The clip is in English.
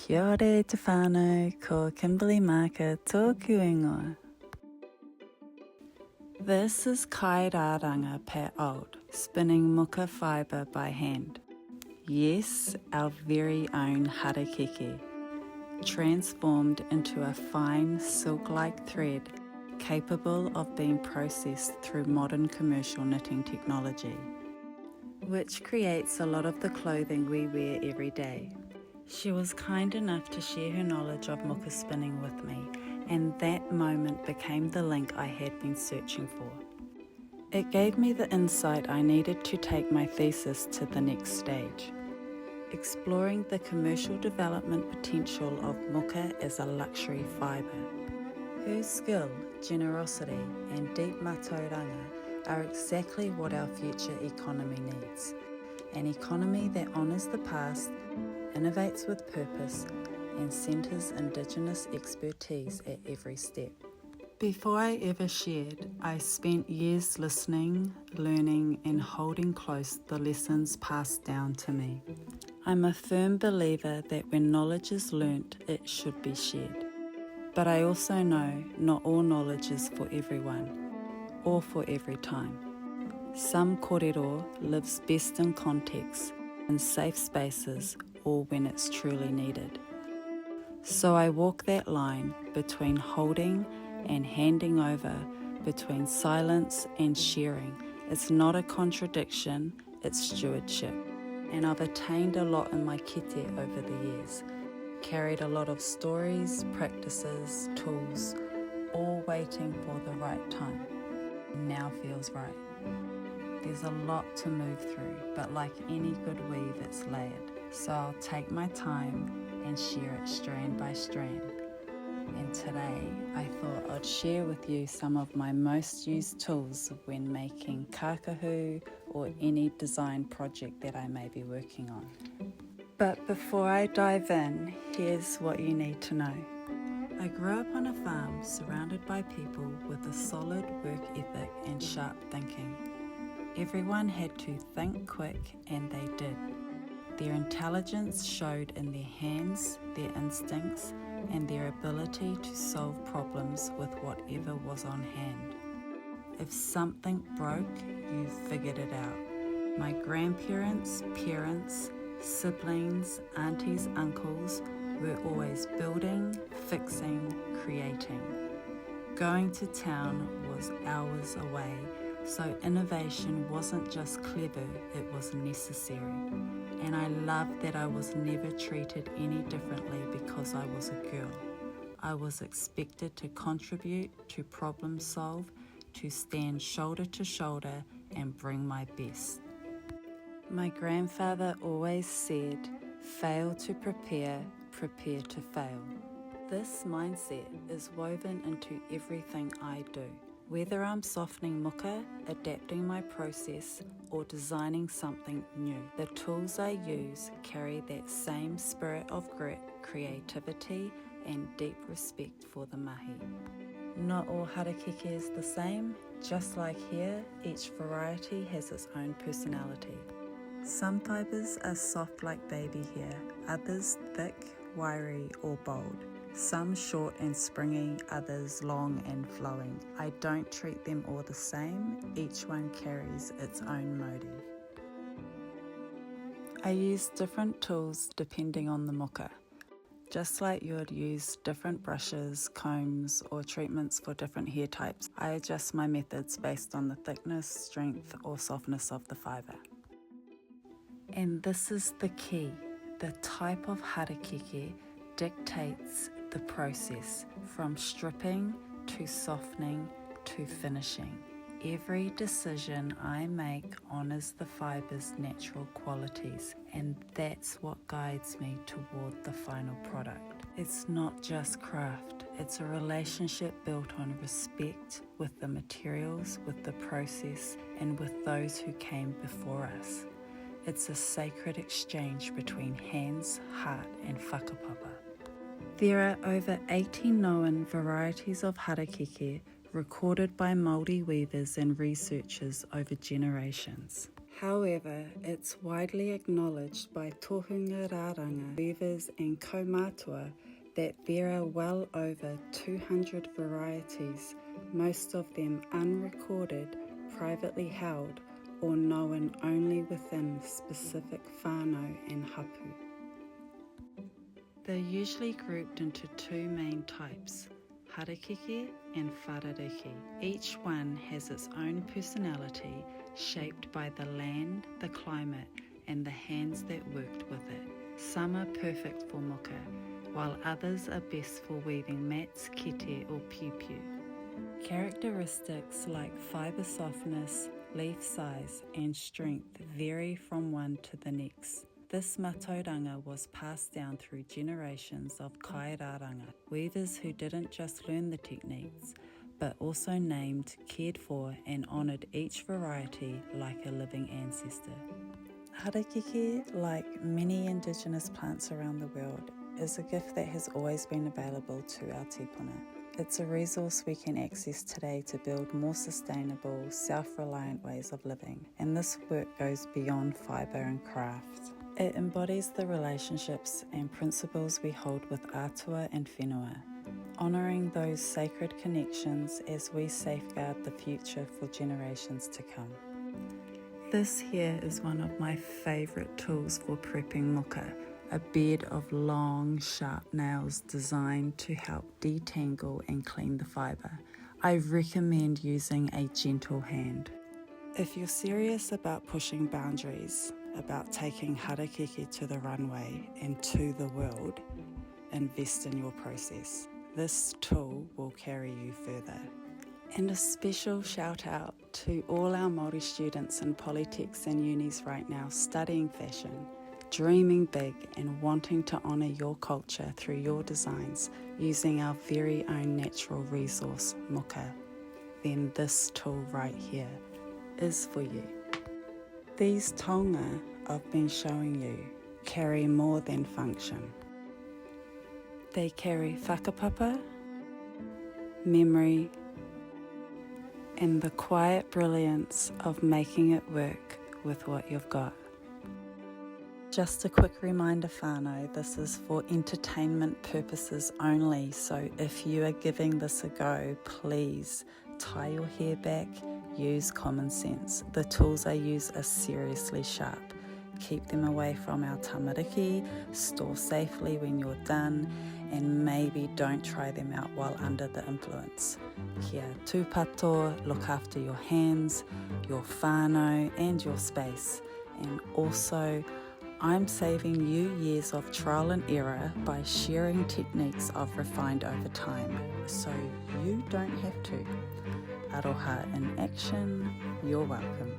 Kia ora te whānau, ko Kimberly Maka tōku ingoa. This is kairaranga pe old, spinning muka fibre by hand. Yes, our very own harakeke, transformed into a fine silk-like thread capable of being processed through modern commercial knitting technology, which creates a lot of the clothing we wear every day. She was kind enough to share her knowledge of muka spinning with me, and that moment became the link I had been searching for. It gave me the insight I needed to take my thesis to the next stage, exploring the commercial development potential of muka as a luxury fibre. Her skill, generosity and deep matauranga are exactly what our future economy needs. An economy that honours the past, innovates with purpose and centres Indigenous expertise at every step. Before I ever shared, I spent years listening, learning and holding close the lessons passed down to me. I'm a firm believer that when knowledge is learnt, it should be shared. But I also know not all knowledge is for everyone, or for every time. Some kōrero lives best in context, in safe spaces, or when it's truly needed. So I walk that line between holding and handing over, between silence and sharing. It's not a contradiction, it's stewardship. And I've attained a lot in my kite over the years. Carried a lot of stories, practices, tools, all waiting for the right time. Now feels right. There's a lot to move through, but like any good weave, it's layered. So I'll take my time and share it strand by strand. And today I thought I'd share with you some of my most used tools when making kakahu or any design project that I may be working on. But before I dive in, here's what you need to know. I grew up on a farm surrounded by people with a solid work ethic and sharp thinking. Everyone had to think quick, and they did. Their intelligence showed in their hands, their instincts, and their ability to solve problems with whatever was on hand. If something broke, you figured it out. My grandparents, parents, siblings, aunties, uncles were always building, fixing, creating. Going to town was hours away, so innovation wasn't just clever, it was necessary. And I loved that I was never treated any differently because I was a girl. I was expected to contribute, to problem solve, to stand shoulder to shoulder and bring my best. My grandfather always said, fail to prepare, prepare to fail. This mindset is woven into everything I do. Whether I'm softening muka, adapting my process, or designing something new, the tools I use carry that same spirit of grit, creativity, and deep respect for the mahi. Not all harakeke is the same. Just like here, each variety has its own personality. Some fibres are soft like baby hair, others thick, wiry, or bold. Some short and springy, others long and flowing. I don't treat them all the same, each one carries its own motif. I use different tools depending on the muka. Just like you would use different brushes, combs, or treatments for different hair types, I adjust my methods based on the thickness, strength, or softness of the fibre. And this is the key. The type of harakeke dictates the process, from stripping to softening to finishing. Every decision I make honours the fibre's natural qualities, and that's what guides me toward the final product. It's not just craft, it's a relationship built on respect with the materials, with the process, and with those who came before us. It's a sacred exchange between hands, heart, and whakapapa. There are over 80 known varieties of harakeke recorded by Māori weavers and researchers over generations. However, it's widely acknowledged by tohunga rāranga weavers and kaumātua that there are well over 200 varieties, most of them unrecorded, privately held, or known only within specific whānau and hapu. They're usually grouped into two main types, Harakeke and Whakapapa. Each one has its own personality, shaped by the land, the climate, and the hands that worked with it. Some are perfect for muka, while others are best for weaving mats, kete, or piu-piu. Characteristics like fibre softness, leaf size, and strength vary from one to the next. This matauranga was passed down through generations of kairaranga, weavers who didn't just learn the techniques, but also named, cared for, and honoured each variety like a living ancestor. Harakeke, like many indigenous plants around the world, is a gift that has always been available to our tepuna. It's a resource we can access today to build more sustainable, self-reliant ways of living, and this work goes beyond fibre and craft. It embodies the relationships and principles we hold with atua and whenua, honouring those sacred connections as we safeguard the future for generations to come. This here is one of my favourite tools for prepping muka, a bed of long, sharp nails designed to help detangle and clean the fibre. I recommend using a gentle hand. If you're serious about pushing boundaries, about taking harakeke to the runway and to the world, invest in your process. This tool will carry you further. And a special shout out to all our Māori students in polytechs and unis right now studying fashion, dreaming big and wanting to honour your culture through your designs using our very own natural resource, muka. Then this tool right here is for you. These taonga I've been showing you carry more than function. They carry whakapapa, memory, and the quiet brilliance of making it work with what you've got. Just a quick reminder, whānau, this is for entertainment purposes only, so if you are giving this a go, please tie your hair back, use common sense. The tools I use are seriously sharp. Keep them away from our tamariki, store safely when you're done, and maybe don't try them out while under the influence. Kia tūpato, look after your hands, your whānau, and your space. And also, I'm saving you years of trial and error by sharing techniques I've refined over time, so you don't have to. Aroha in action, you're welcome.